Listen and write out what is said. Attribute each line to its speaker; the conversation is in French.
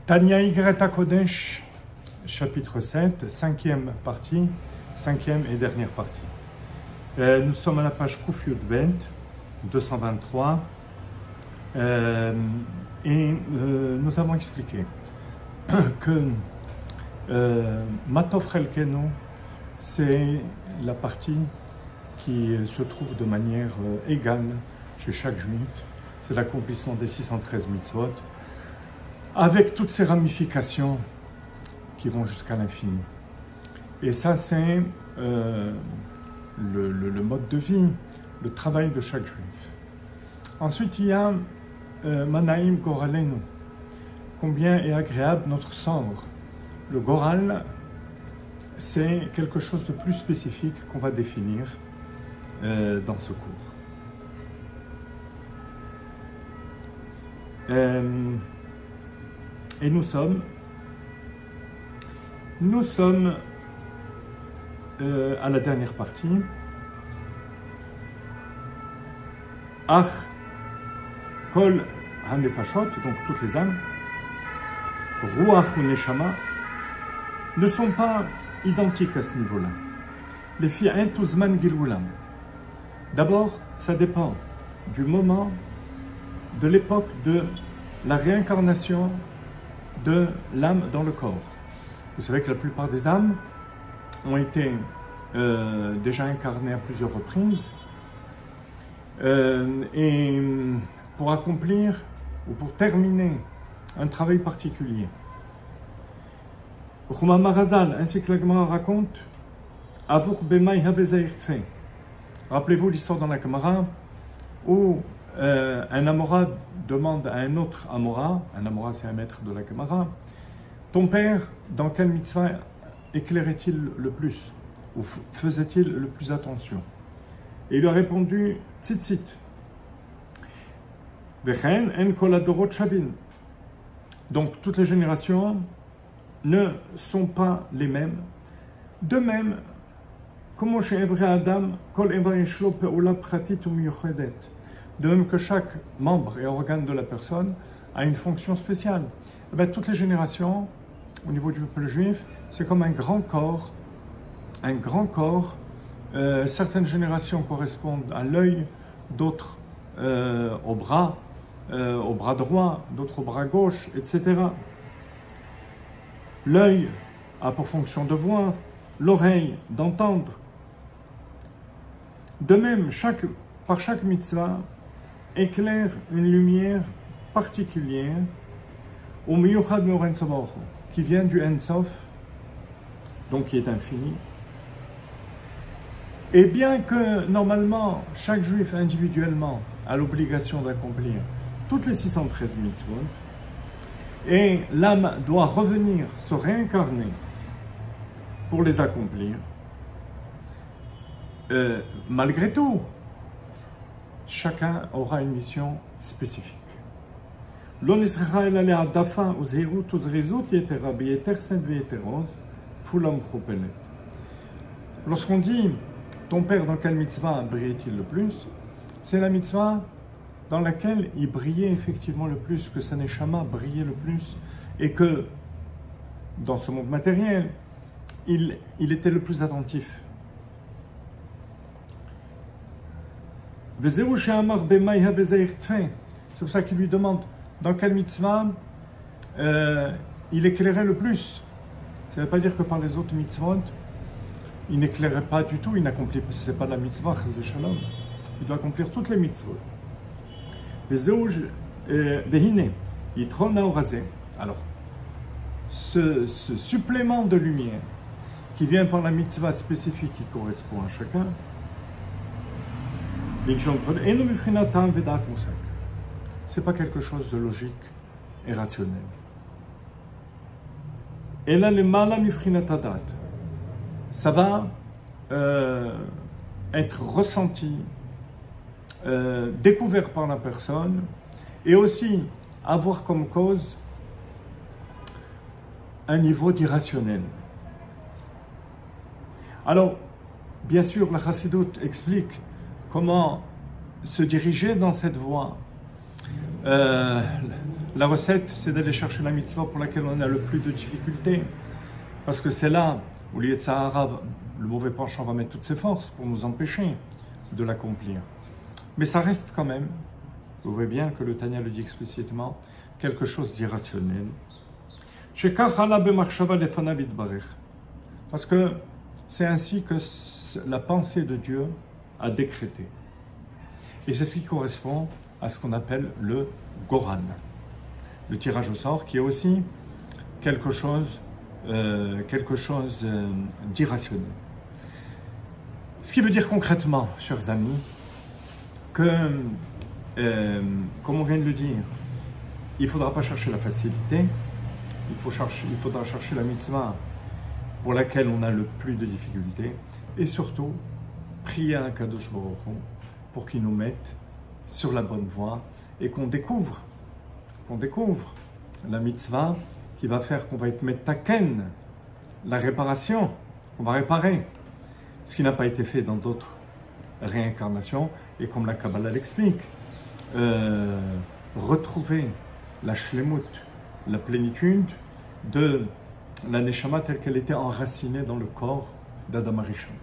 Speaker 1: Tanya Igreta Kodesh, chapitre 7, cinquième partie, cinquième et dernière partie. Nous sommes à la page Kuf Yud Bet, 223, et nous avons expliqué que Matov Chelkenu, c'est la partie qui se trouve de manière égale chez chaque juif. C'est l'accomplissement des 613 mitzvot, avec toutes ces ramifications qui vont jusqu'à l'infini. Et ça, c'est le mode de vie, le travail de chaque juif. Ensuite, il y a Manaim Goralenu. Combien est agréable notre sort. Le Goral, c'est quelque chose de plus spécifique qu'on va définir dans ce cours. Et nous sommes à la dernière partie. Ach kol hanefashot, donc toutes les âmes, ruach ou neshama, ne sont pas identiques à ce niveau-là. Les filles intuzman gilulam. D'abord, ça dépend du moment, de l'époque de la réincarnation de l'âme dans le corps. Vous savez que la plupart des âmes ont été déjà incarnées à plusieurs reprises et pour accomplir ou pour terminer un travail particulier. Chuma Marazal, ainsi que la Gemara raconte, rappelez-vous l'histoire dans la Gemara où un Amora demande à un autre Amora c'est un maître de la Gemara, ton père, dans quelle mitzvah éclairait-il le plus, ou faisait-il le plus attention? Et il lui a répondu, tzitzit. Vechen en koladorot shavin. Donc toutes les générations ne sont pas les mêmes. De même, comment chez Evre Adam, kol eva yeshlo pe'ula pratit ou miyuchedet. De même que chaque membre et organe de la personne a une fonction spéciale. Eh bien, toutes les générations, au niveau du peuple juif, c'est comme un grand corps. Un grand corps. Certaines générations correspondent à l'œil, d'autres au bras droit, d'autres au bras gauche, etc. L'œil a pour fonction de voir, l'oreille d'entendre. De même, par chaque mitzvah, éclaire une lumière particulière au miyuchad me'oren sabaoth, qui vient du Ensof, donc qui est infini. Et bien que normalement chaque juif individuellement a l'obligation d'accomplir toutes les 613 mitzvot, et l'âme doit revenir se réincarner pour les accomplir, malgré tout, chacun aura une mission spécifique. Lorsqu'on dit ton père dans quelle mitzvah brillait-il le plus, c'est la mitzvah dans laquelle il brillait effectivement le plus, que sa neshama brillait le plus, et que dans ce monde matériel, il était le plus attentif. C'est pour ça qu'il lui demande dans quelle mitzvah il éclairait le plus. Ça ne veut pas dire que par les autres mitzvot, il n'éclairait pas du tout, il n'accomplissait pas la mitzvah, il doit accomplir toutes les mitzvot. Alors, ce supplément de lumière qui vient par la mitzvah spécifique qui correspond à chacun, c'est pas quelque chose de logique et rationnel. Et là, ça va être ressenti, découvert par la personne, et aussi avoir comme cause un niveau d'irrationnel. Alors, bien sûr, la Chassidoute explique comment se diriger dans cette voie. La recette, c'est d'aller chercher la mitzvah pour laquelle on a le plus de difficultés. Parce que c'est là où le Yetzer Hara, le mauvais penchant, va mettre toutes ses forces pour nous empêcher de l'accomplir. Mais ça reste quand même, vous voyez bien que le Tanya le dit explicitement, quelque chose d'irrationnel. Parce que c'est ainsi que la pensée de Dieu a décrété. Et c'est ce qui correspond à ce qu'on appelle le Goran, le tirage au sort, qui est aussi quelque chose d'irrationnel. Ce qui veut dire concrètement, chers amis, que, comme on vient de le dire, il ne faudra pas chercher la facilité, il faudra chercher la mitzvah pour laquelle on a le plus de difficultés, et surtout, prier à Kadosh Baruch Hu pour qu'il nous mette sur la bonne voie et qu'on découvre la mitzvah qui va faire qu'on va être metaken, la réparation, qu'on va réparer, ce qui n'a pas été fait dans d'autres réincarnations, et comme la Kabbalah l'explique, retrouver la shlemut, la plénitude de la neshama telle qu'elle était enracinée dans le corps d'Adam Arishon.